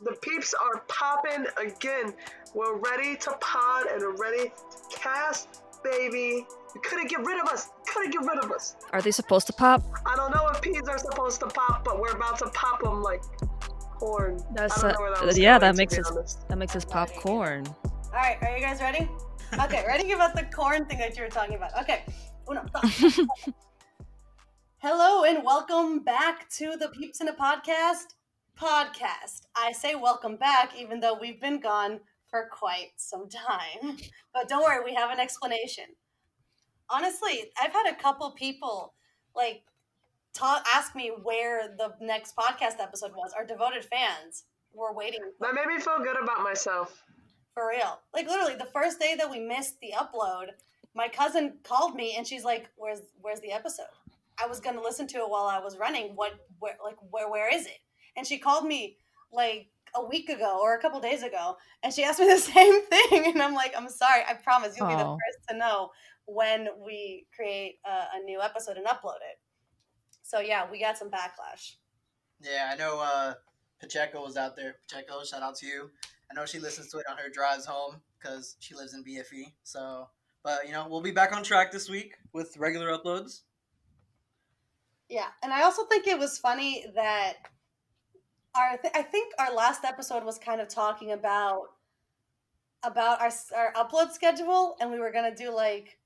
The peeps are popping again. We're ready to pod and we're ready to cast, baby. You couldn't get rid of us. Are they supposed to pop? I don't know if peas are supposed to pop, but we're about to pop them like corn. That's I don't know where that was yeah. going, That makes us popcorn. All right, are you guys ready? Okay, ready about the corn thing that you were talking about. Okay. Uno, dos. Hello and welcome back to the Peeps in a Podcast. I say welcome back even though we've been gone for quite some time. But don't worry, we have an explanation. Honestly, I've had a couple people ask me where the next podcast episode was. Our devoted fans were waiting. That made me feel good about myself. For real. Like literally the first day that we missed the upload, my cousin called me and she's like, where's the episode? I was going to listen to it while I was running. Where is it? And she called me like a week ago or a couple days ago and she asked me the same thing. And I'm like, I'm sorry. I promise you'll be the first to know when we create a new episode and upload it. So yeah, we got some backlash. Yeah, I know Pacheco was out there. Pacheco, shout out to you. I know she listens to it on her drives home because she lives in BFE. So, but we'll be back on track this week with regular uploads. Yeah, and I also think it was funny that I think our last episode was kind of talking about our upload schedule, and we were gonna do like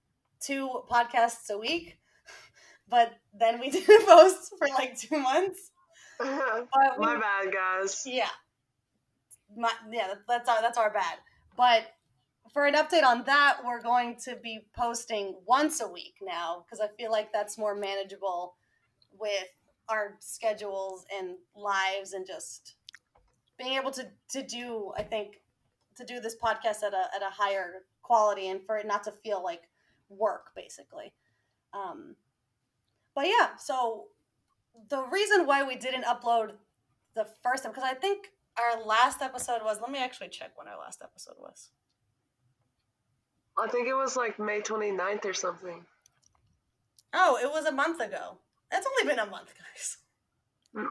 2 podcasts a week, but then we didn't post for like 2 months. My bad, guys. Yeah. That's our bad. But for an update on that, we're going to be posting once a week now because I feel like that's more manageable with our schedules and lives and just being able to do this podcast at a higher quality and for it not to feel like work basically. But yeah, so the reason why we didn't upload the first time, because I think our last episode was, let me actually check when our last episode was. I think it was like May 29th or something. Oh, it was a month ago. It's only been a month, guys.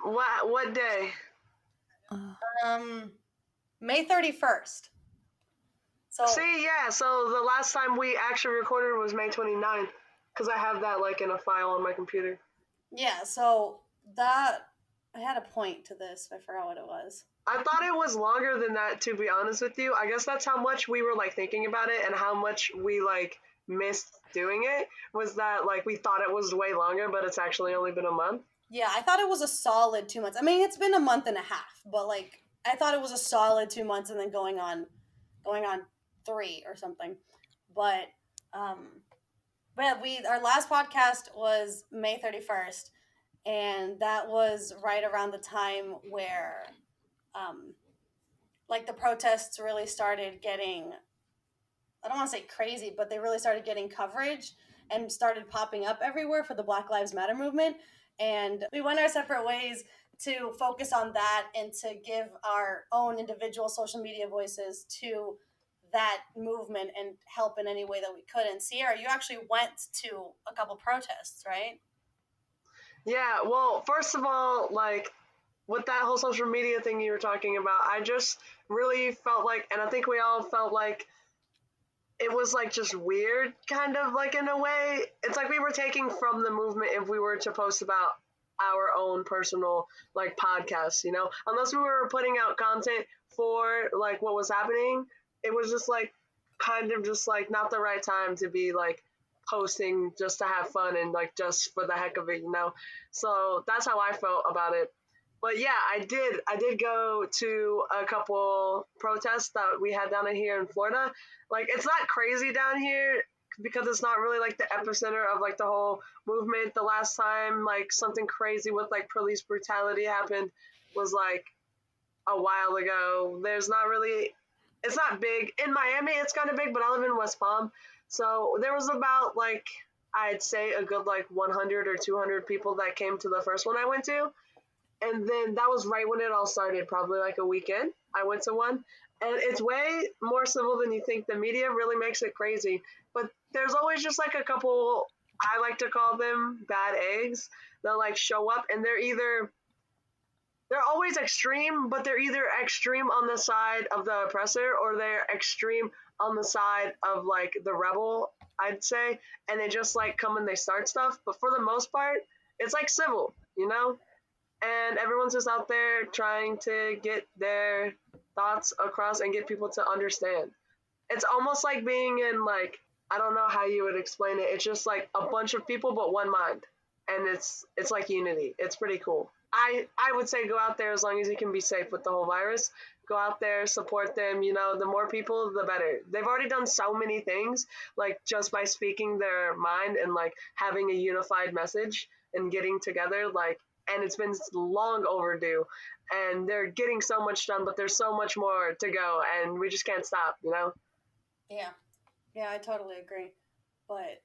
What day? May 31st. So the last time we actually recorded was May 29th because I have that like in a file on my computer. Yeah, so that I had a point to this. I forgot what it was. I thought it was longer than that, to be honest with you. I guess that's how much we were like thinking about it and how much we like missed doing it, was that like we thought it was way longer, but it's actually only been a month. Yeah, I thought it was a solid 2 months. I mean, it's been a month and a half, but like I thought it was a solid 2 months and then going on 3 or something. But our last podcast was May 31st, and that was right around the time where like the protests really started getting, I don't want to say crazy, but they really started getting coverage and started popping up everywhere for the Black Lives Matter movement. And we went our separate ways to focus on that and to give our own individual social media voices to that movement and help in any way that we could. And Sierra, you actually went to a couple protests, right? Yeah, well, first of all, like with that whole social media thing you were talking about, I just really felt like, and I think we all felt like, it was like just weird, kind of like in a way. It's like we were taking from the movement if we were to post about our own personal like podcasts, unless we were putting out content for like what was happening. It was just like kind of just like not the right time to be like posting just to have fun and like just for the heck of it, So that's how I felt about it. But yeah, I did go to a couple protests that we had down here in Florida. Like, it's not crazy down here because it's not really like the epicenter of like the whole movement. The last time like something crazy with like police brutality happened was like a while ago. It's not big. In Miami, it's kind of big, but I live in West Palm. So there was about like, I'd say a good like 100 or 200 people that came to the first one I went to. And then that was right when it all started, probably like a weekend. I went to one. And it's way more civil than you think. The media really makes it crazy. But there's always just like a couple, I like to call them bad eggs, that like show up and they're either they're always extreme, but they're either extreme on the side of the oppressor or they're extreme on the side of like the rebel, I'd say, and they just like come and they start stuff. But for the most part, it's like civil, you know? And everyone's just out there trying to get their thoughts across and get people to understand. It's almost like being in like, I don't know how you would explain it. It's just like a bunch of people but one mind. And it's like unity. It's pretty cool. I would say go out there as long as you can be safe with the whole virus. Go out there, support them. You know, the more people, the better. They've already done so many things, like just by speaking their mind and like having a unified message and getting together. Like, and it's been long overdue, and they're getting so much done, but there's so much more to go, and we just can't stop. You know. Yeah. Yeah, I totally agree. But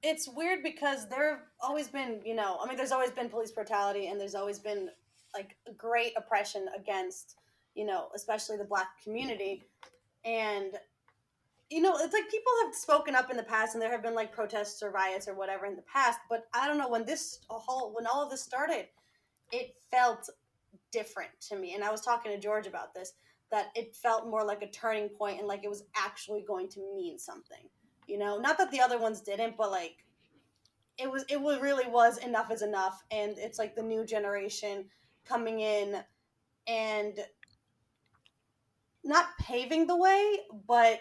it's weird because there have always been, I mean, there's always been police brutality and there's always been like great oppression against, especially the Black community. And, it's like people have spoken up in the past and there have been like protests or riots or whatever in the past. But I don't know, when all of this started, it felt different to me. And I was talking to George about this, that it felt more like a turning point and like it was actually going to mean something. Not that the other ones didn't, but like really was enough is enough. And it's like the new generation coming in and not paving the way, but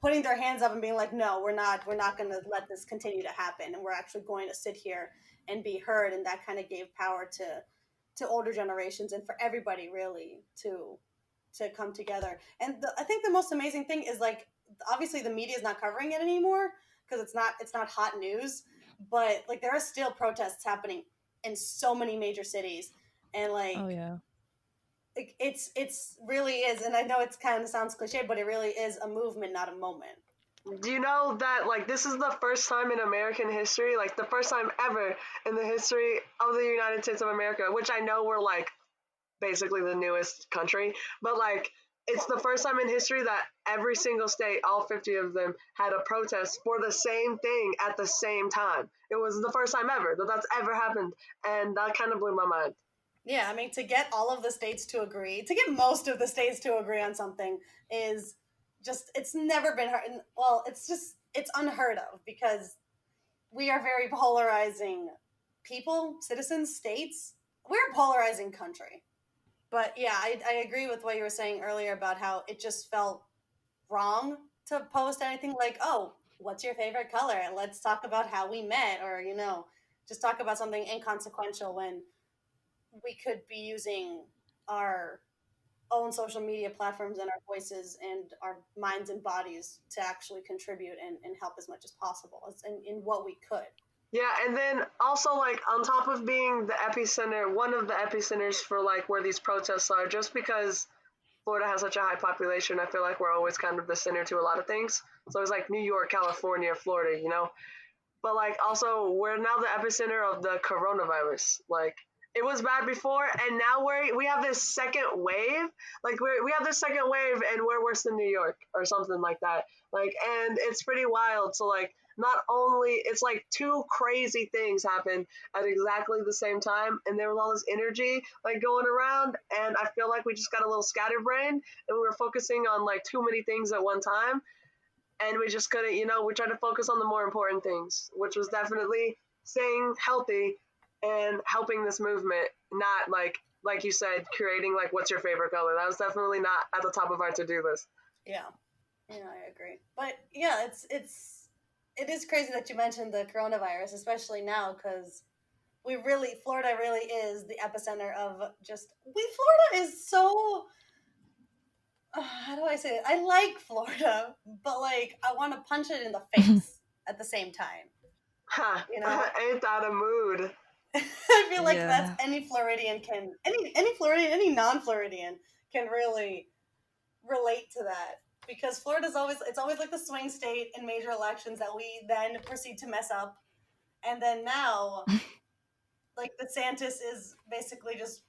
putting their hands up and being like, no, we're not going to let this continue to happen. And we're actually going to sit here and be heard. And that kind of gave power to older generations and for everybody really to come together. And I think the most amazing thing is like, obviously the media is not covering it anymore because it's not hot news, but like there are still protests happening in so many major cities. And like, Oh yeah. It's really is. And I know it's kind of sounds cliche, but it really is a movement, not a moment. Do you know that like this is the first time in American history, like the first time ever in the history of the United States of America, which I know we're like basically the newest country, but like it's the first time in history that every single state, all 50 of them, had a protest for the same thing at the same time. It was the first time ever that that's ever happened, and that kind of blew my mind. Yeah, I mean, to get all of the states to agree, to get most of the states to agree on something is just, it's never been heard. Well, it's unheard of because we are very polarizing people, citizens, states. We're a polarizing country. But yeah, I agree with what you were saying earlier about how it just felt wrong to post anything like, oh, what's your favorite color? And let's talk about how we met, or, just talk about something inconsequential when we could be using our own social media platforms and our voices and our minds and bodies to actually contribute and help as much as possible in what we could. Yeah, and then also like on top of being the epicenter, one of the epicenters for like where these protests are, just because Florida has such a high population, I feel like we're always kind of the center to a lot of things. So it's like New York, California, Florida, you know? But like also we're now the epicenter of the coronavirus. Like it was bad before, and now we have this second wave. Like we have this second wave, and we're worse than New York or something like that. Like, and it's pretty wild. So like not only it's like two crazy things happen at exactly the same time, and there was all this energy like going around, and I feel like we just got a little scatterbrained, and we were focusing on like too many things at one time, and we just couldn't, we tried to focus on the more important things, which was definitely staying healthy and helping this movement, not like you said, creating like what's your favorite color. That was definitely not at the top of our to-do list. Yeah, I agree. But yeah, it is crazy that you mentioned the coronavirus, especially now because Florida really is the epicenter of Florida is so. How do I say it? I like Florida, but like I want to punch it in the face at the same time. Huh. Ain't that a mood? I feel like that's any Floridian any non-Floridian can really relate to that because Florida's always like the swing state in major elections that we then proceed to mess up, and then now like DeSantis is basically just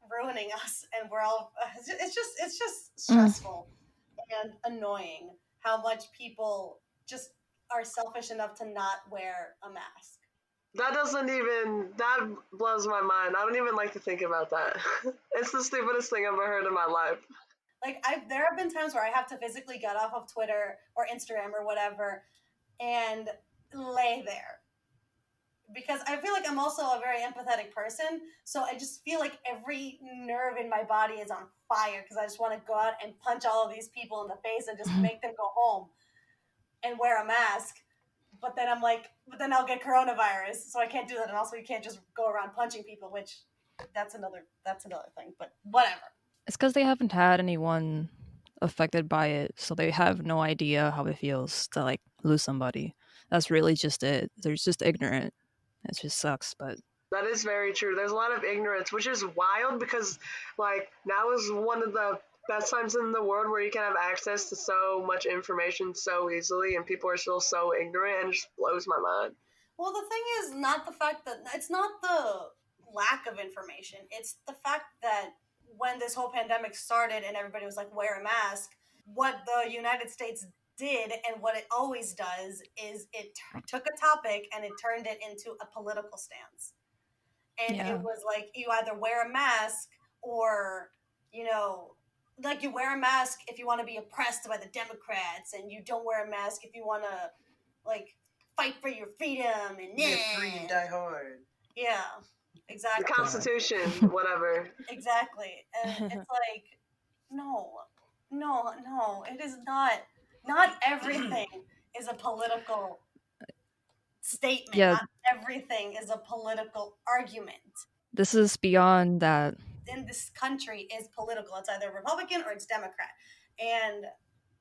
ruining us, and we're all it's just stressful and annoying how much people just are selfish enough to not wear a mask. that blows my mind. I don't even like to think about that. It's the stupidest thing I've ever heard in my life. Like there have been times where I have to physically get off of Twitter or Instagram or whatever and lay there because I feel like I'm also a very empathetic person. So I just feel like every nerve in my body is on fire because I just want to go out and punch all of these people in the face and just make them go home and wear a mask. But then I'm like, but then I'll get coronavirus, so I can't do that. And also, you can't just go around punching people, which that's another thing. But whatever. It's because they haven't had anyone affected by it, so they have no idea how it feels to like lose somebody. That's really just it. They're just ignorant. It just sucks, but That is very true. There's a lot of ignorance, which is wild because, like, now is one of the best times in the world where you can have access to so much information so easily, and people are still so ignorant, and it just blows my mind. Well, the thing is not the fact that it's not the lack of information. It's the fact that when this whole pandemic started and everybody was like, wear a mask, what the United States did and what it always does is it took a topic and it turned it into a political stance. And yeah. It was like you either wear a mask or, you know, like you wear a mask if you want to be oppressed by the Democrats and you don't wear a mask if you want to, like, fight for your freedom and get free and die hard. Yeah, exactly. The Constitution, whatever. Exactly. And it's like, no, it is not. Not everything is a political statement. Yeah. Not everything is a political argument. This is beyond that. In this country is political. It's either Republican or it's Democrat. And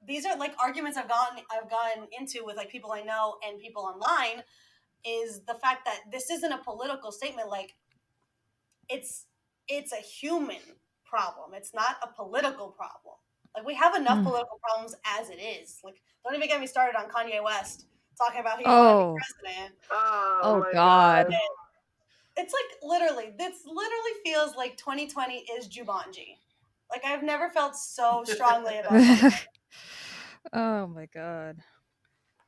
these are like arguments I've gotten into with like people I know and people online is the fact that this isn't a political statement. Like it's a human problem. It's not a political problem. Like we have enough political problems as it is. Like don't even get me started on Kanye West talking about he want to be president. Oh my God. It's like literally, this literally feels like 2020 is Jumanji. Like I've never felt so strongly about it. Oh my God.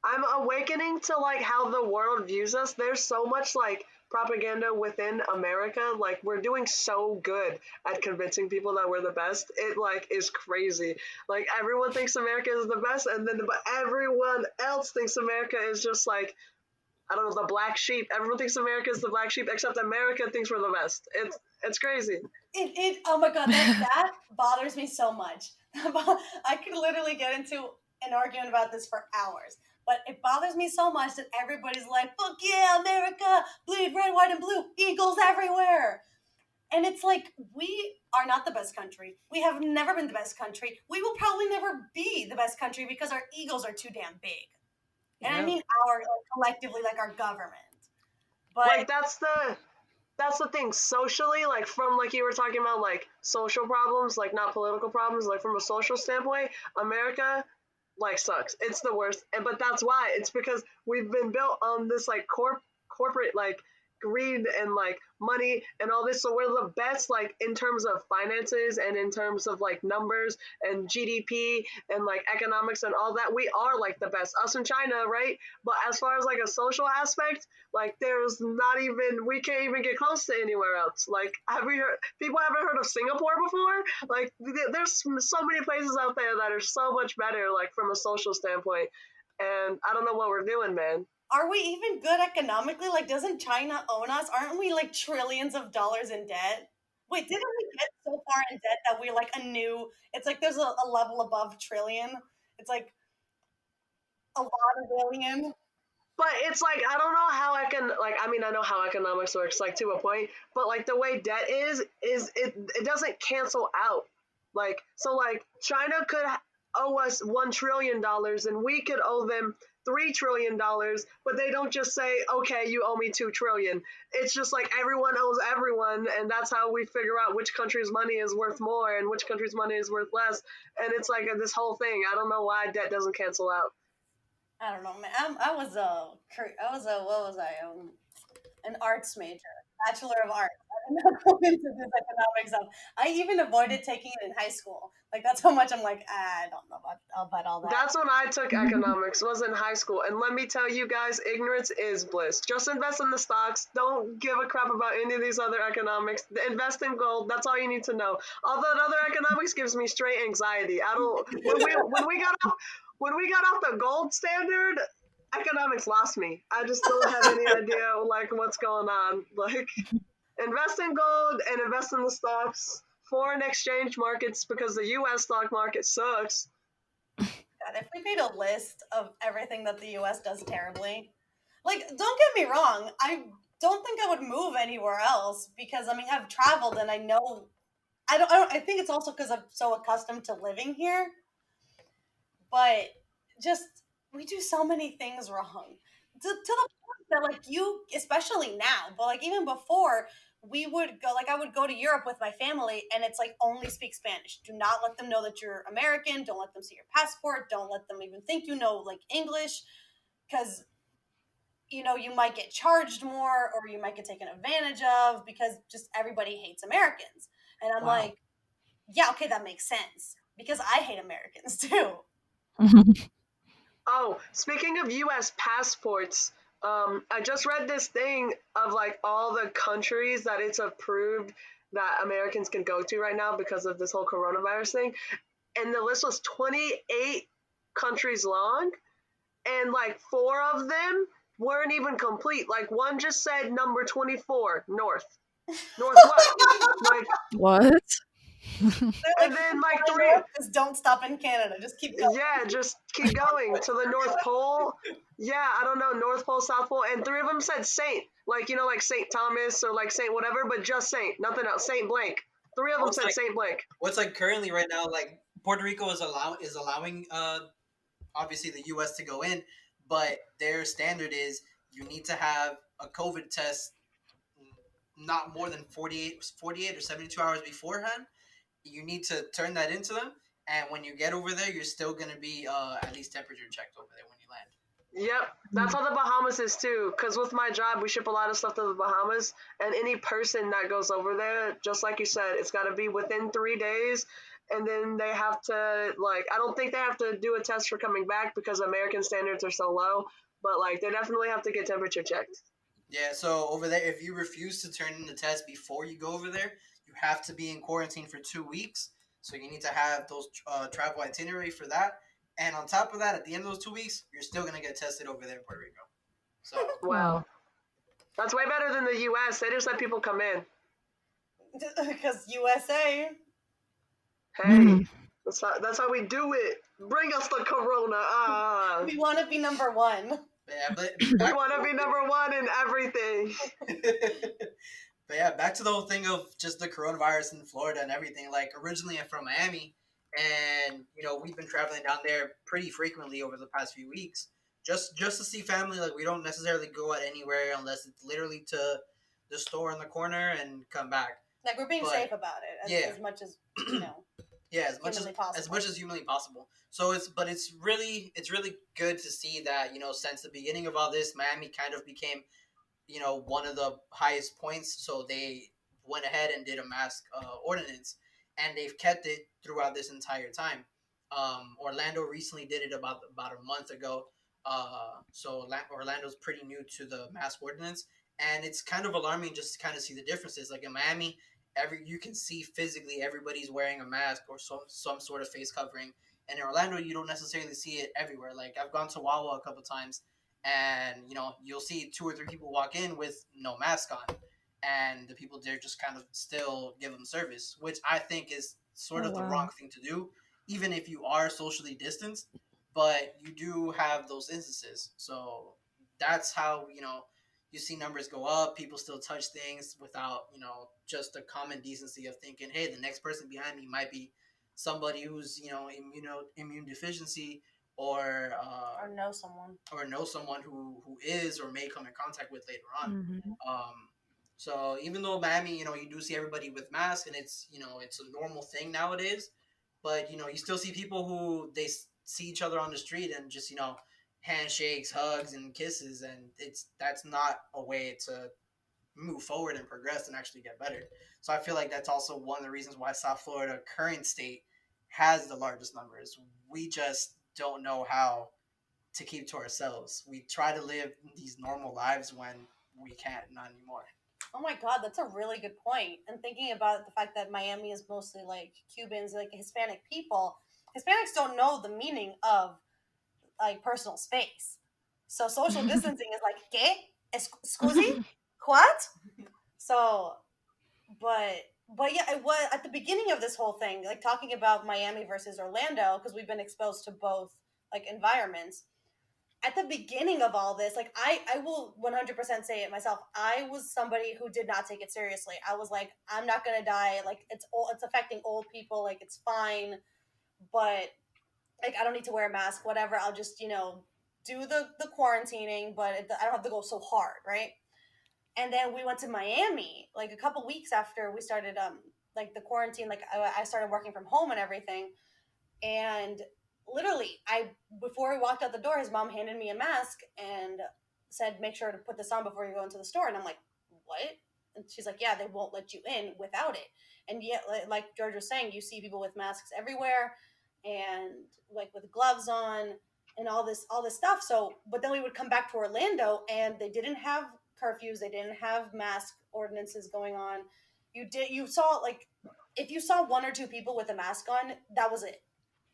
I'm awakening to like how the world views us. There's so much like propaganda within America. Like we're doing so good at convincing people that we're the best. It like is crazy. Like everyone thinks America is the best, and then but everyone else thinks America is just like I don't know, the black sheep. Everyone thinks America is the black sheep, except America thinks we're the best. It's crazy. It oh my God, that bothers me so much. I could literally get into an argument about this for hours. But it bothers me so much that everybody's like, fuck yeah, America, bleed red, white, and blue, eagles everywhere. And it's like, we are not the best country. We have never been the best country. We will probably never be the best country because our egos are too damn big. And I mean our, like, collectively, like our government. But like that's the thing socially, like from like you were talking about like social problems, like not political problems, like from a social standpoint, America like sucks. It's the worst. But that's why. It's because we've been built on this like corporate like greed and like money and all this, so we're the best like in terms of finances and in terms of like numbers and GDP and like economics and all that. We are like the best, us and China, right? But as far as like a social aspect, like there's not even, we can't even get close to anywhere else. Like have we heard, people haven't heard of Singapore before? Like there's so many places out there that are so much better like from a social standpoint, and I don't know what we're doing, man. Are we even good economically? Like, doesn't China own us? Aren't we like trillions of dollars in debt? Wait, didn't we get so far in debt that we're like it's like there's a level above trillion. It's like a lot of billion. But it's like I don't know how I can like I mean I know how economics works like to a point, but like the way debt is it doesn't cancel out. Like so like China could owe us $1 trillion and we could owe them $3 trillion, but they don't just say, okay, you owe me 2 trillion. It's just like everyone owes everyone, and that's how we figure out which country's money is worth more and which country's money is worth less. And it's like this whole thing. I don't know why debt doesn't cancel out. I don't know, man. I was what was I? An arts major. Bachelor of Arts. I did not go into this economics stuff. I even avoided taking it in high school. Like that's how much I'm like, I don't know about all that. That's when I took economics, was in high school. And let me tell you guys, ignorance is bliss. Just invest in the stocks. Don't give a crap about any of these other economics. Invest in gold. That's all you need to know. All that other economics gives me straight anxiety. I don't when we got off the gold standard, economics lost me. I just don't have any idea like what's going on. Like invest in gold and invest in the stocks. Foreign exchange markets because the US stock market sucks. God, if we made a list of everything that the U.S. does terribly, like, don't get me wrong, I don't think I would move anywhere else because I mean I've traveled and I know I think it's also because I'm so accustomed to living here, but just we do so many things wrong to the point that like you, especially now, but like even before. We would go like I would go to Europe with my family and it's like only speak Spanish. Do not let them know that you're American. Don't let them see your passport. Don't let them even think you know like English because you know you might get charged more or you might get taken advantage of because just everybody hates Americans. And I'm like, yeah, okay, that makes sense because I hate Americans too. Oh, speaking of US passports, I just read this thing of like all the countries that it's approved that Americans can go to right now because of this whole coronavirus thing. And the list was 28 countries long, and like four of them weren't even complete. Like one just said number 24, Northwest. Like, What? and then like three, Just don't stop in Canada. Just keep going. yeah, just keep going to the North Pole. Yeah, I don't know, North Pole, South Pole, and three of them said Saint, like you know, like Saint Thomas or like Saint whatever, but just Saint, nothing else. Saint blank. Three of them said like, Saint blank. What's like currently right now, like Puerto Rico is allowing obviously the U.S. to go in, but their standard is you need to have a COVID test not more than 48 or 72 hours beforehand. You need to turn that into them, and when you get over there, you're still gonna be at least temperature checked over there when you land. Yep, that's how the Bahamas is too. Cause with my job, we ship a lot of stuff to the Bahamas, and any person that goes over there, just like you said, it's got to be within 3 days, and then they have to like. I don't think they have to do a test for coming back because American standards are so low, but like they definitely have to get temperature checked. Yeah, so over there, if you refuse to turn in the test before you go over there, you have to be in quarantine for 2 weeks. So you need to have those travel itinerary for that. And on top of that, at the end of those 2 weeks, you're still gonna get tested over there in Puerto Rico. So Wow, that's way better than the U.S. They just let people come in. Because USA. Hey, that's how we do it. Bring us the corona. We want to be number one. yeah, but We want to be number one in everything. but yeah, back to the whole thing of just the coronavirus in Florida and everything. Like originally, I'm from Miami, and we've been traveling down there pretty frequently over the past few weeks, just to see family. Like we don't necessarily go out anywhere unless it's literally to the store in the corner and come back. Like we're being safe about it as much as Yeah, as much as humanly possible. So it's really good to see that since the beginning of all this, Miami kind of became one of the highest points. So they went ahead and did a mask ordinance, and they've kept it throughout this entire time. Orlando recently did it about a month ago. So Orlando's pretty new to the mask ordinance, and it's kind of alarming just to kind of see the differences. Like in Miami, you can see physically everybody's wearing a mask or some sort of face covering. And in Orlando, you don't necessarily see it everywhere. Like I've gone to Wawa a couple times, and you'll see 2 or 3 people walk in with no mask on, and the people there just kind of still give them service, which I think is sort of the wrong thing to do, even if you are socially distanced. But you do have those instances, so that's how you see numbers go up. People still touch things without, just the common decency of thinking, hey, the next person behind me might be somebody who's, immune deficiency or know someone who is or may come in contact with later on. Mm-hmm. So even though Miami, you do see everybody with masks and it's, it's a normal thing nowadays, but, you still see people who they see each other on the street and just, handshakes, hugs, and kisses, and that's not a way to move forward and progress and actually get better. So I feel like that's also one of the reasons why South Florida, current state, has the largest numbers. We just don't know how to keep to ourselves. We try to live these normal lives when we can't, not anymore. Oh my God, that's a really good point. And thinking about the fact that Miami is mostly like Cubans, like Hispanic people, Hispanics don't know the meaning of like personal space. So social distancing is like, ¿qué? Scusi? What? So, but yeah, it was at the beginning of this whole thing, like talking about Miami versus Orlando, because we've been exposed to both like environments. At the beginning of all this, like I will 100% say it myself. I was somebody who did not take it seriously. I was like, I'm not gonna die. Like it's affecting old people. Like it's fine, but like I don't need to wear a mask. Whatever. I'll just do the quarantining, but I don't have to go so hard, right? And then we went to Miami like a couple weeks after we started like the quarantine. Like I started working from home and everything, and literally I before we walked out the door, his mom handed me a mask and said, make sure to put this on before you go into the store. And I'm like, what? And she's like, yeah, they won't let you in without it. And yet, like George was saying, you see people with masks everywhere and like with gloves on and all this stuff. So but then we would come back to Orlando and they didn't have curfews, they didn't have mask ordinances going on. You saw like if you saw one or two people with a mask on, that was it.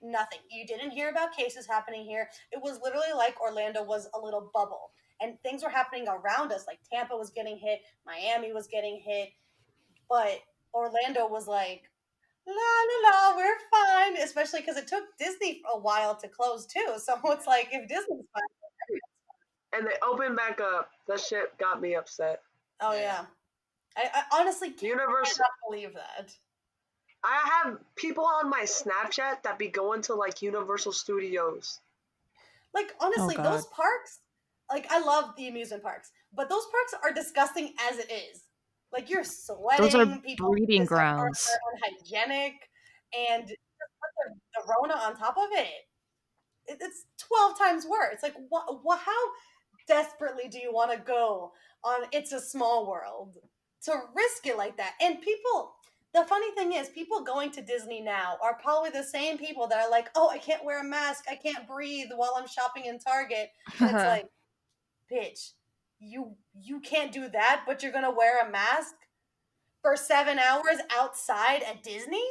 Nothing. You didn't hear about cases happening here. It was literally like Orlando was a little bubble and things were happening around us. Like Tampa was getting hit, Miami was getting hit, but Orlando was like, la la la, we're fine. Especially because it took Disney a while to close too. So it's like if Disney's fine. And they opened back up. That shit got me upset. Oh yeah. I honestly Universal. cannot believe that. I have people on my Snapchat that be going to like Universal Studios. Like honestly, God. those parks, like I love the amusement parks, but those parks are disgusting as it is. Like you're sweating, Those are people breeding just are grounds. unhygienic, and just put the Rona on top of it's 12 times worse. Like what? How desperately do you want to go on It's a Small World to risk it like that? And people, the funny thing is, people going to Disney now are probably the same people that are like, oh, I can't wear a mask, I can't breathe while I'm shopping in Target. And it's like, bitch, you can't do that, but you're gonna wear a mask for 7 hours outside at Disney?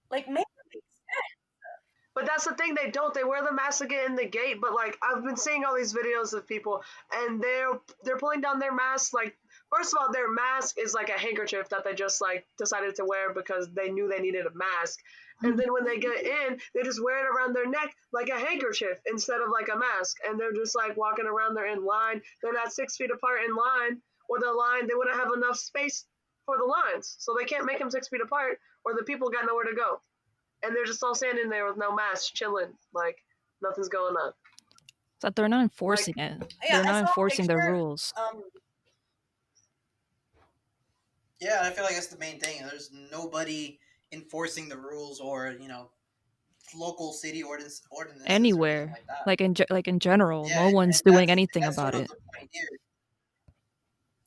Like, make it make sense. But that's the thing, they don't. They wear the mask to get in the gate, but like I've been seeing all these videos of people and they're pulling down their masks. Like first of all, their mask is like a handkerchief that they just like decided to wear because they knew they needed a mask. And then when they get in, they just wear it around their neck like a handkerchief instead of like a mask. And they're just like walking around, they're in line. They're not 6 feet apart in line, or the line, they wouldn't have enough space for the lines. So they can't make them 6 feet apart or the people got nowhere to go. And they're just all standing there with no mask, chilling, like nothing's going on. But they're not enforcing it. Yeah, They're I not saw a enforcing the picture, rules. Yeah, I feel like that's the main thing. There's nobody enforcing the rules or local city ordinances or anything Anywhere, like that. like in general, Yeah, no one's doing anything about it. The point here.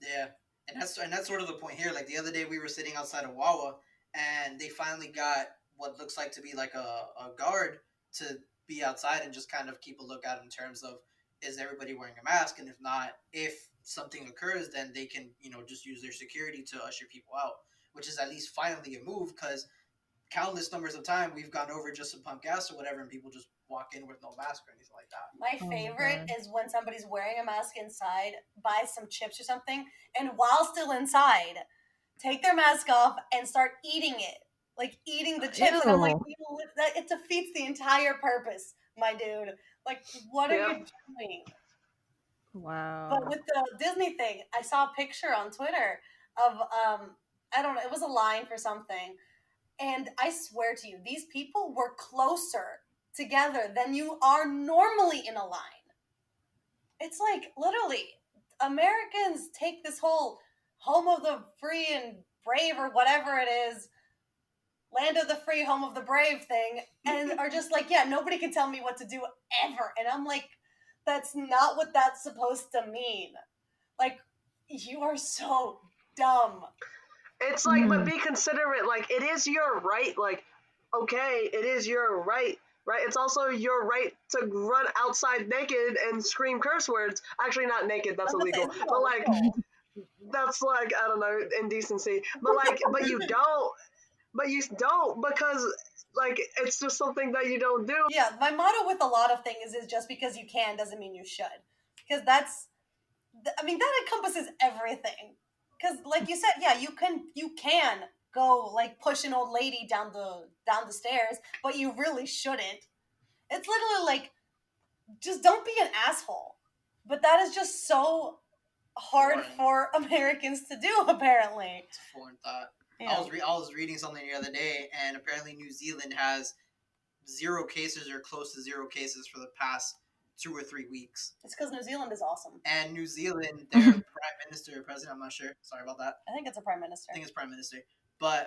Yeah, and that's sort of the point here. Like the other day, we were sitting outside of Wawa, and they finally got what looks like to be like a guard to be outside and just kind of keep a lookout in terms of is everybody wearing a mask, and if not, if something occurs, then they can just use their security to usher people out, which is at least finally a move because countless numbers of time we've gone over just to pump gas or whatever, and people just walk in with no mask or anything like that. my Oh, favorite God. is when somebody's wearing a mask inside, buy some chips or something, and while still inside, take their mask off and start eating it. Like eating the chips. And I'm like, it defeats the entire purpose, my dude. Like, what are you doing? Wow. But with the Disney thing, I saw a picture on Twitter of I don't know, it was a line for something. And I swear to you, these people were closer together than you are normally in a line. It's like literally Americans take this whole home of the free and brave or whatever it is, land of the free, home of the brave thing, and are just like, yeah, nobody can tell me what to do ever. And I'm like, that's not what that's supposed to mean. Like, you are so dumb. It's like, but be considerate. Like, it is your right. Like, okay, it is your right. Right? It's also your right to run outside naked and scream curse words. Actually, not naked. That's illegal. But like, that's like, I don't know, indecency. But like, but you don't. But you don't because like it's just something that you don't do. Yeah, my motto with a lot of things is just because you can doesn't mean you should. Because that's, I mean, that encompasses everything. Because like you said, yeah, you can go like push an old lady down the stairs, but you really shouldn't. It's literally like, just don't be an asshole. But that is just so hard for Americans to do, apparently. It's a foreign thought. Yeah. I was reading something the other day, and apparently New Zealand has 0 cases or close to 0 cases for the past 2 or 3 weeks. It's because New Zealand is awesome. And New Zealand, their prime minister or president, I'm not sure. Sorry about that. I think it's a prime minister. I think it's prime minister. But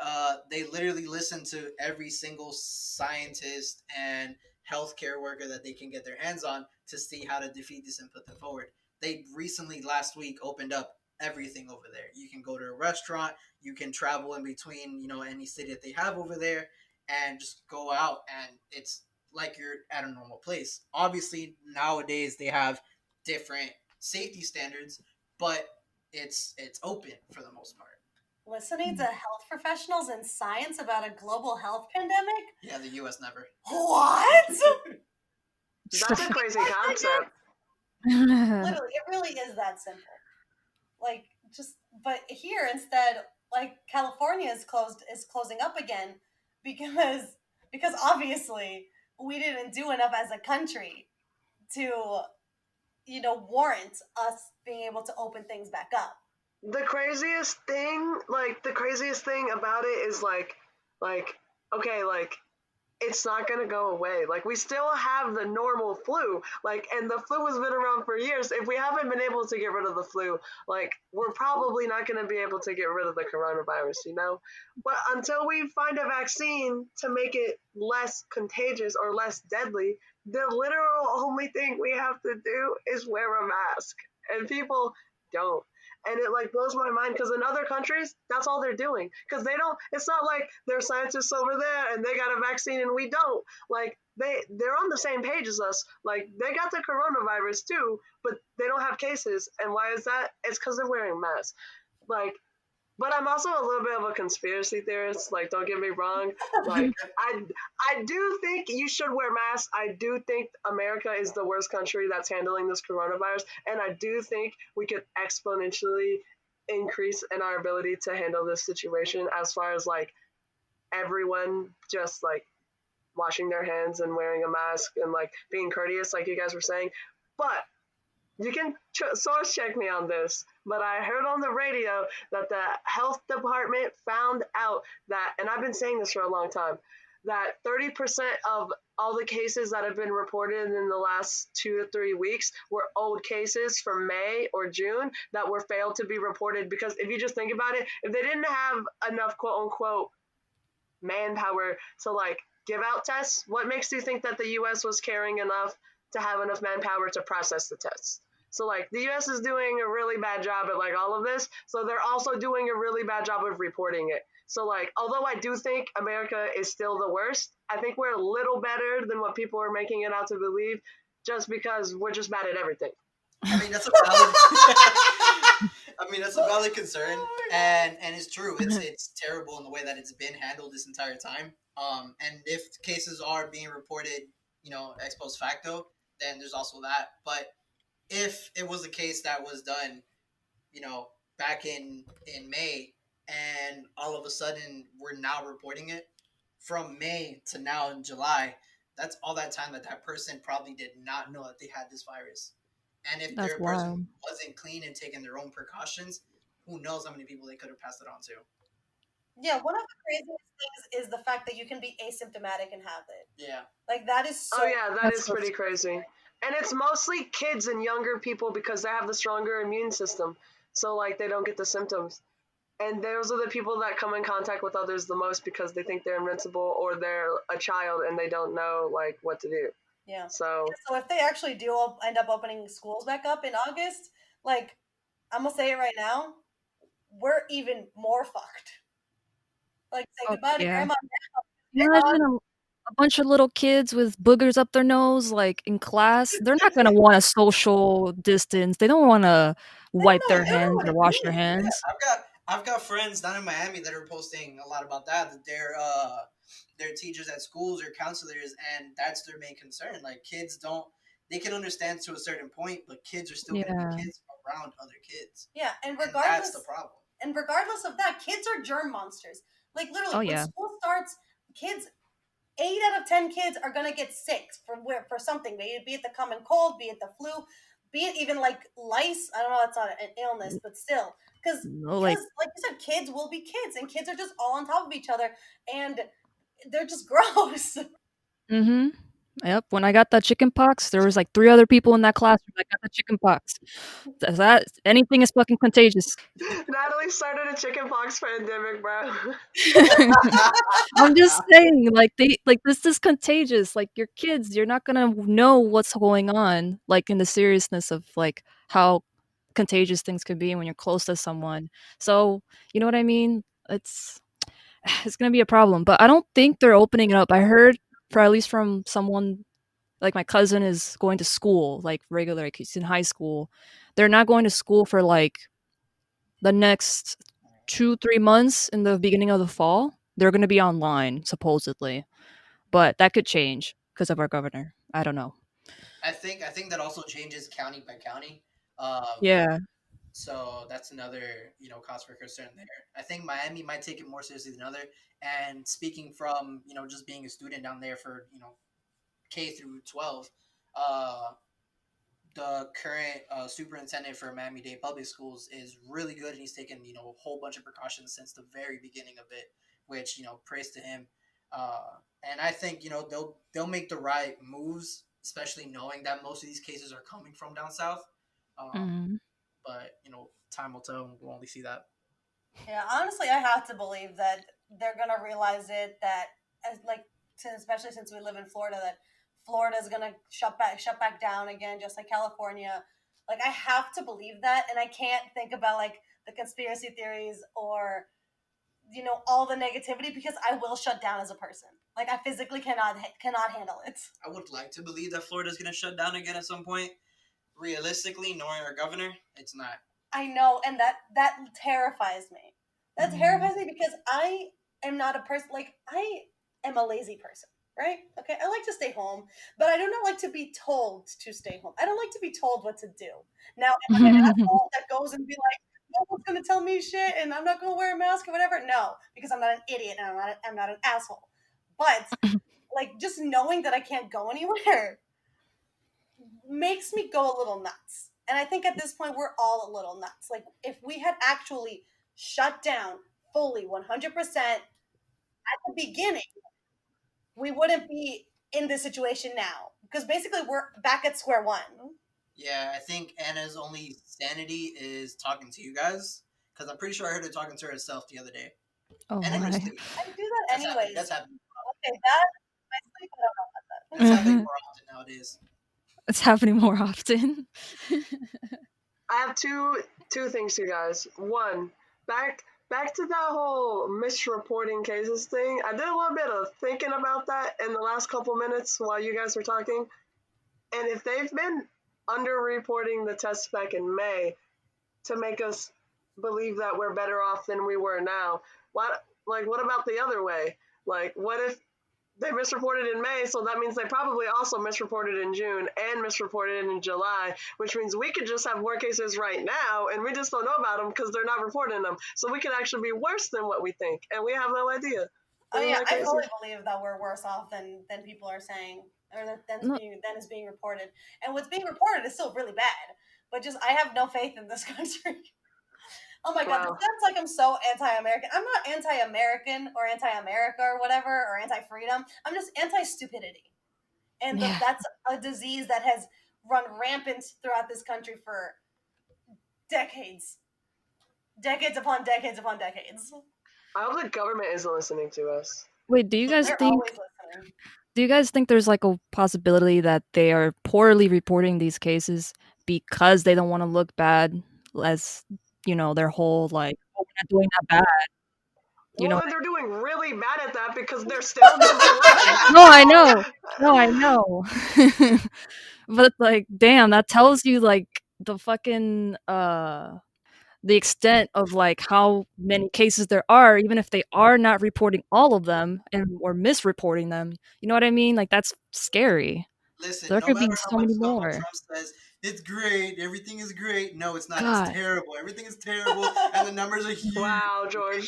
they literally listen to every single scientist and healthcare worker that they can get their hands on to see how to defeat this and put them forward. They recently, last week, opened up everything over there. You can go to a restaurant, you can travel in between, you know, any city that they have over there, and just go out, and it's like you're at a normal place. Obviously, nowadays they have different safety standards, but it's open for the most part. Listening to health professionals and science about a global health pandemic? Yeah, the U.S. never. What? That's a crazy concept. Literally, it really is that simple. Like, just, but here instead, like, California is closing up again because obviously we didn't do enough as a country to, you know, warrant us being able to open things back up. The craziest thing about it is like, okay, like, it's not gonna go away. Like, we still have the normal flu, like, and the flu has been around for years. If we haven't been able to get rid of the flu, like, we're probably not gonna be able to get rid of the coronavirus, you know? But until we find a vaccine to make it less contagious or less deadly, the literal only thing we have to do is wear a mask, and people don't. And it like blows my mind because in other countries, that's all they're doing. Because they don't, it's not like there are scientists over there and they got a vaccine and we don't. Like they're on the same page as us. Like they got the coronavirus too, but they don't have cases. And why is that? It's because they're wearing masks. Like, but I'm also a little bit of a conspiracy theorist. Like, don't get me wrong. Like, I do think you should wear masks. I do think America is the worst country that's handling this coronavirus, and I do think we could exponentially increase in our ability to handle this situation as far as like everyone just like washing their hands and wearing a mask and like being courteous, like you guys were saying. But you can source check me on this, but I heard on the radio that the health department found out that, and I've been saying this for a long time, that 30% of all the cases that have been reported in the last 2 to 3 weeks were old cases from May or June that were failed to be reported. Because if you just think about it, if they didn't have enough quote unquote manpower to like give out tests, what makes you think that the US was caring enough to have enough manpower to process the tests? So like the US is doing a really bad job at like all of this, so they're also doing a really bad job of reporting it. So like, although I do think America is still the worst, I think we're a little better than what people are making it out to believe, just because we're just bad at everything. I mean, that's a valid concern, and it's true. It's terrible in the way that it's been handled this entire time. And if cases are being reported, you know, ex post facto, then there's also that. But if it was a case that was done, you know, back in May, and all of a sudden we're now reporting it from May to now in July, that's all that time that person probably did not know that they had this virus. And if their person wasn't clean and taking their own precautions, who knows how many people they could have passed it on to. Yeah, one of the craziest things is the fact that you can be asymptomatic and have it. Yeah. Like, that is so... Oh, yeah, that is pretty crazy. And it's mostly kids and younger people because they have the stronger immune system. So, like, they don't get the symptoms. And those are the people that come in contact with others the most because they think they're invincible or they're a child and they don't know, like, what to do. Yeah. So if they actually do end up opening schools back up in August, like, I'm going to say it right now, we're even more fucked. Like, say Oh, goodbye to yeah. grandma. Imagine a bunch of little kids with boogers up their nose, like, in class. They're not gonna want a social distance. They don't wanna wipe their They don't know hands what or it wash their means. Yeah, hands. I've got friends down in Miami that are posting a lot about that. That they're teachers at schools or counselors, and that's their main concern. Like kids don't, they can understand to a certain point, but kids are still going to be Yeah. kids around other kids. Yeah, and And regardless, that's the problem. and regardless of that, kids are germ monsters. Like literally, Oh, when yeah. school starts, kids, 8 out of 10 kids are gonna get sick for something. Be it the common cold, be it the flu, be it even like lice. I don't know, that's not an illness, but still, because No, like like you said, kids will be kids, and kids are just all on top of each other, and they're just gross. mhm. Yep, when I got that chicken pox, there was, like, 3 other people in that classroom that got the chicken pox. That anything is fucking contagious. Natalie started a chickenpox pandemic, bro. I'm just saying, like, this is contagious, like, you're kids, you're not gonna know what's going on, like, in the seriousness of, like, how contagious things could be when you're close to someone. So, you know what I mean? It's gonna be a problem, but I don't think they're opening it up. I heard for at least from someone like my cousin is going to school, like, regular, like, he's in high school. They're not going to school for, like, the next 2, 3 months in the beginning of the fall. They're gonna be online, supposedly, but that could change because of our governor. I don't know. I think that also changes county by county. Um, Yeah. so that's another cause for concern there. I think Miami might take it more seriously than other. And speaking from just being a student down there for K through 12, uh, the current superintendent for Miami-Dade Public Schools is really good, and he's taken a whole bunch of precautions since the very beginning of it, which praise to him. And I think they'll make the right moves, especially knowing that most of these cases are coming from down south. Mhm. But time will tell, and we'll only see that. Yeah, honestly, I have to believe that they're gonna realize it. That as like, especially since we live in Florida, that Florida is gonna shut back down again, just like California. Like, I have to believe that, and I can't think about like the conspiracy theories or all the negativity, because I will shut down as a person. Like, I physically cannot handle it. I would like to believe that Florida's going to shut down again at some point. Realistically, knowing our governor, it's not. I know, and that terrifies me. That terrifies me because I am not a person, like, I am a lazy person, right? Okay, I like to stay home, but I do not like to be told to stay home. I don't like to be told what to do. Now, am I an asshole that goes and be like, no one's gonna tell me shit, and I'm not gonna wear a mask or whatever? No, because I'm not an idiot and I'm not an asshole. But like, just knowing that I can't go anywhere makes me go a little nuts. And I think at this point we're all a little nuts. Like, if we had actually shut down fully 100% at the beginning, we wouldn't be in this situation now, because basically we're back at square one. Yeah, I think Anna's only sanity is talking to you guys, because I'm pretty sure I heard her talking to herself the other day. Oh And in her my. sleep. I do that That's anyways. happening. That's happening. Okay, that my sleep. I don't know about that. That's happening more often nowadays. It's happening more often. I have two things, you guys. One, back to that whole misreporting cases thing. I did a little bit of thinking about that in the last couple minutes while you guys were talking. And if they've been underreporting the tests back in May to make us believe that we're better off than we were now, what about the other way? Like, what if they misreported in May, so that means they probably also misreported in June and misreported in July, which means we could just have more cases right now, and we just don't know about them because they're not reporting them. So we could actually be worse than what we think, and we have no idea. Oh Isn't yeah, that I crazy? fully believe that we're worse off than people are saying, or No. than is being reported. And what's being reported is still really bad. But just, I have no faith in this country. Oh my god, Wow. this sounds like I'm so anti-American. I'm not anti-American or anti-America or whatever, or anti-freedom. I'm just anti-stupidity. And Yeah. that's a disease that has run rampant throughout this country for decades. Decades upon decades upon decades. I hope the government isn't listening to us. Wait, do you guys They're think always listening. there's like a possibility that they are poorly reporting these cases because they don't want to look bad as, their whole like, we're not doing that bad. You Well, know? then they're doing really bad at that because they're still number one. No, I know. No, I know. But like, damn, that tells you like the fucking the extent of like how many cases there are, even if they are not reporting all of them and or misreporting them. You know what I mean? Like that's scary. Listen, There no could matter be how so much many Donald more. Trump says it's great, everything is great. No, it's not. It's God. terrible. Everything is terrible, and the numbers are huge. Wow, George.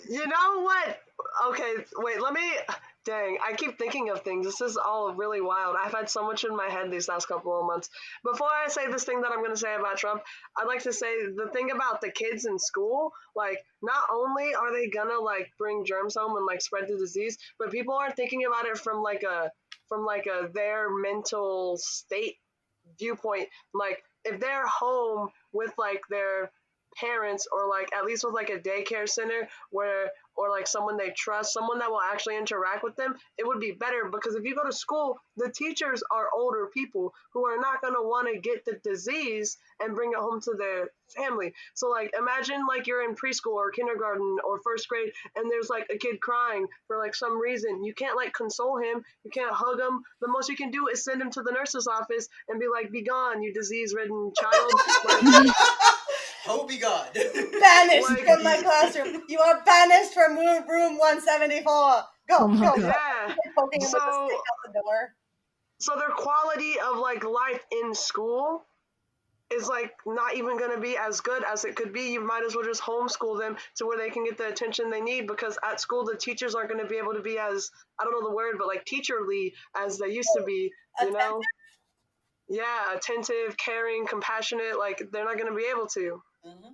You know what? Okay, wait, let me. Dang, I keep thinking of things. This is all really wild. I've had so much in my head these last couple of months. Before I say this thing that I'm going to say about Trump, I'd like to say the thing about the kids in school, like, not only are they gonna, like, bring germs home and, like, spread the disease, but people are thinking about it from, like a their mental state viewpoint. Like, if they're home with, like, their parents or like at least with like a daycare center where or like someone they trust, someone that will actually interact with them, it would be better because if you go to school, the teachers are older people who are not going to want to get the disease and bring it home to their family. So like imagine like you're in preschool or kindergarten or first grade and there's like a kid crying for like some reason. You can't like console him, you can't hug him. The most you can do is send him to the nurse's office and be like, be gone, you disease-ridden child. Like, Oh, be God. Banished Like- from my classroom. You are banished from room 174. Go, Oh my go. God. yeah. Poking him with a So- stick out the door. So their quality of like life in school is like not even going to be as good as it could be. You might as well just homeschool them to where they can get the attention they need because at school the teachers aren't going to be able to be as, I don't know the word, but like teacherly as they used to be, you know? Yeah, attentive, caring, compassionate, like they're not going to be able to. Mm-hmm.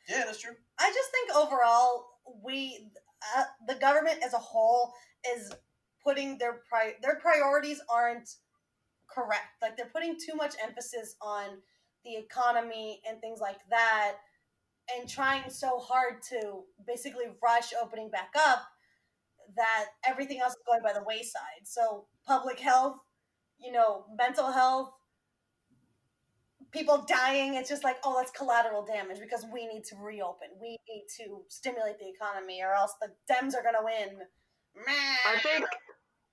Yeah, that's true. I just think overall, the government as a whole is putting their priorities aren't correct. Like they're putting too much emphasis on the economy and things like that, and trying so hard to basically rush opening back up that everything else is going by the wayside. So public health, mental health, people dying, it's just like, oh, that's collateral damage because we need to reopen. We need to stimulate the economy or else the Dems are gonna win.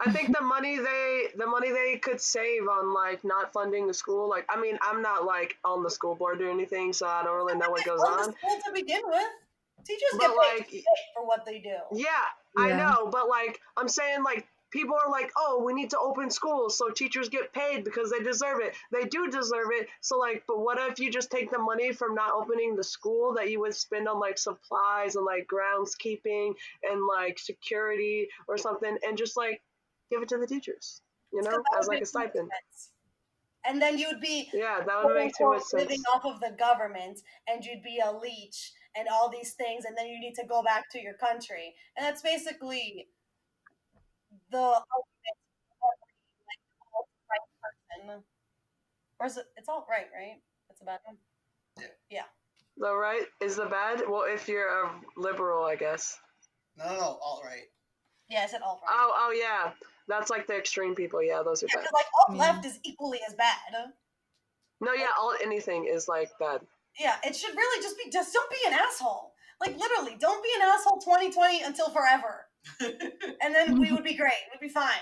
I think the money they could save on like not funding the school, like I mean I'm not like on the school board or anything, so I don't really know what goes on. The school to begin with. Teachers But, get paid like, for what they do. Yeah, I Yeah. know, but like I'm saying like people are like, oh, we need to open schools so teachers get paid because they deserve it. They do deserve it. So like, but what if you just take the money from not opening the school that you would spend on like supplies and like groundskeeping and like security or something and just like give it to the teachers, you know, That as would like a make too much stipend. sense. And then you'd be Yeah, that would make too much living sense. off of the government, and you'd be a leech and all these things, and then you need to go back to your country, and that's basically the argument for every, like, alt-right person. Or is it? It's alt right, right? That's a bad one. Yeah. The right is the bad. Well, if you're a liberal, I guess. No, all right. Yeah, I said alt right. Oh yeah, that's like the extreme people. Yeah, those are Yeah, bad. because like alt left is equally as bad. No, yeah, all anything is like bad. Yeah, it should really just don't be an asshole. Like literally, don't be an asshole 2020 until forever. And then we would be great. We'd be fine.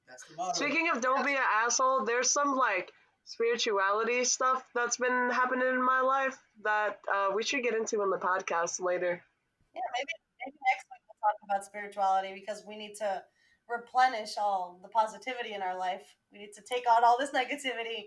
That's the motto. Speaking of don't be an asshole, there's some like spirituality stuff that's been happening in my life that we should get into in the podcast later. Yeah, maybe next week we'll talk about spirituality because we need to replenish all the positivity in our life. We need to take out all this negativity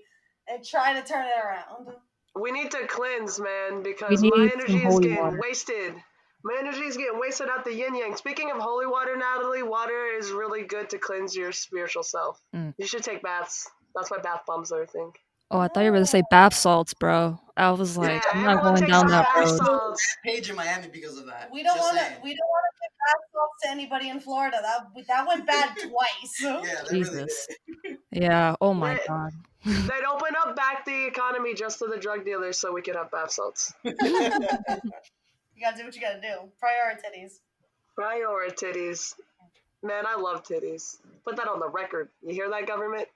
and try to turn it around. We need to cleanse, man, because We my need energy some is holy getting water. wasted. My energy is getting wasted out the yin yang. Speaking of holy water, Natalie, water is really good to cleanse your spiritual self. Mm. You should take baths. That's why bath bombs are a thing. Oh, I thought you were gonna say bath salts, bro. I was like, Yeah, I'm not everyone going takes down some that bath road. salts. Page in Miami because of that. We don't Just want to. saying. We don't want to give bath salts to anybody in Florida. That went bad twice. Yeah, they really Jesus. did. Yeah. Oh my They- God. They'd open up back the economy just to the drug dealers so we could have bath salts. You gotta do what you gotta do. Priorities. Priorities. Man, I love titties. Put that on the record. You hear that, government?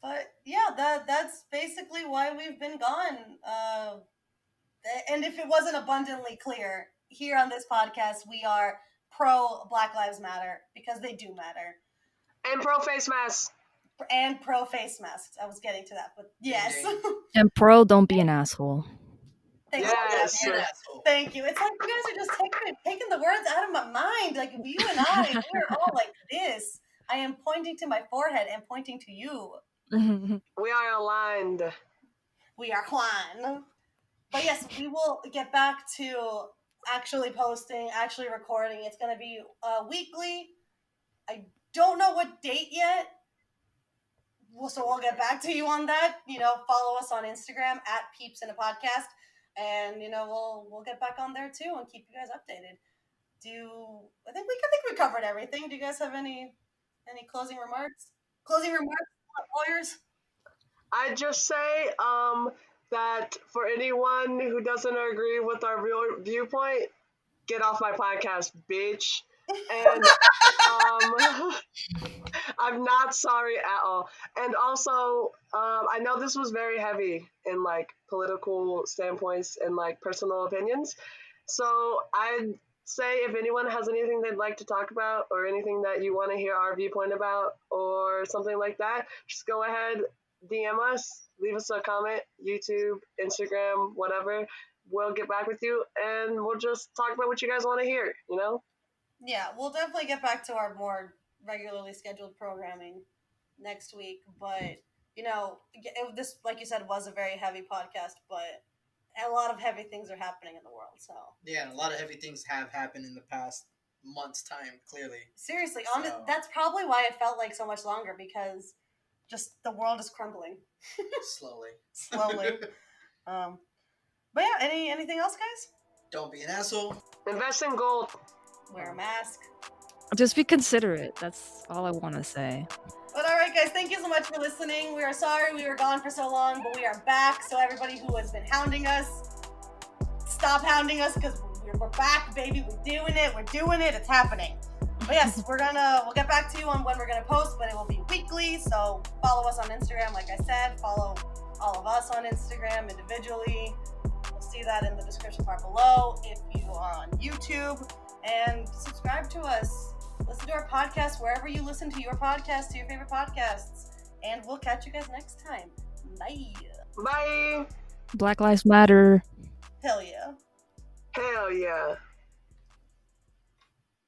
But yeah, that's basically why we've been gone. And if it wasn't abundantly clear, here on this podcast, we are pro Black Lives Matter because they do matter. And pro face masks. And pro face masks. I was getting to that, but yes. Ding, ding. And pro, don't be an asshole. Thank Yes. you. Thank you. It's like you guys are just taking the words out of my mind. Like you and I, we're all like this. I am pointing to my forehead and pointing to you. We are aligned. We are Juan. But yes, we will get back to actually posting, actually recording. It's going to be weekly. I don't know what date yet. So we'll get back to you on that. Follow us on Instagram at Peeps in a Podcast. And, we'll get back on there too and keep you guys updated. I think we covered everything. Do you guys have any closing remarks? Closing remarks, lawyers? I just say that for anyone who doesn't agree with our real viewpoint, get off my podcast, bitch. And I'm not sorry at all. And also, I know this was very heavy in like political standpoints and like personal opinions. So I'd say if anyone has anything they'd like to talk about or anything that you want to hear our viewpoint about or something like that, just go ahead, DM us, leave us a comment, YouTube, Instagram, whatever. We'll get back with you and we'll just talk about what you guys want to hear, Yeah, we'll definitely get back to our more regularly scheduled programming next week. But, this, like you said, was a very heavy podcast, but a lot of heavy things are happening in the world. So Yeah, and a lot of heavy things have happened in the past month's time, clearly. Seriously, that's probably why it felt like so much longer, because just the world is crumbling. Slowly. But yeah, anything else, guys? Don't be an asshole. Invest in gold. Wear a mask. Just be considerate. That's all I want to say. But all right, guys, thank you so much for listening. We are sorry we were gone for so long, but we are back. So everybody who has been hounding us, stop hounding us, because we're back, baby. We're doing it. It's happening. But yes, we'll get back to you on when we're gonna post, but it will be weekly. So follow us on Instagram, like I said. Follow all of us on Instagram individually. You'll see that in the description part below. If you are on YouTube, and subscribe to us. Listen to our podcast wherever you listen to your podcast, to your favorite podcasts. And we'll catch you guys next time. Bye. Bye. Black Lives Matter. Hell yeah. Hell yeah.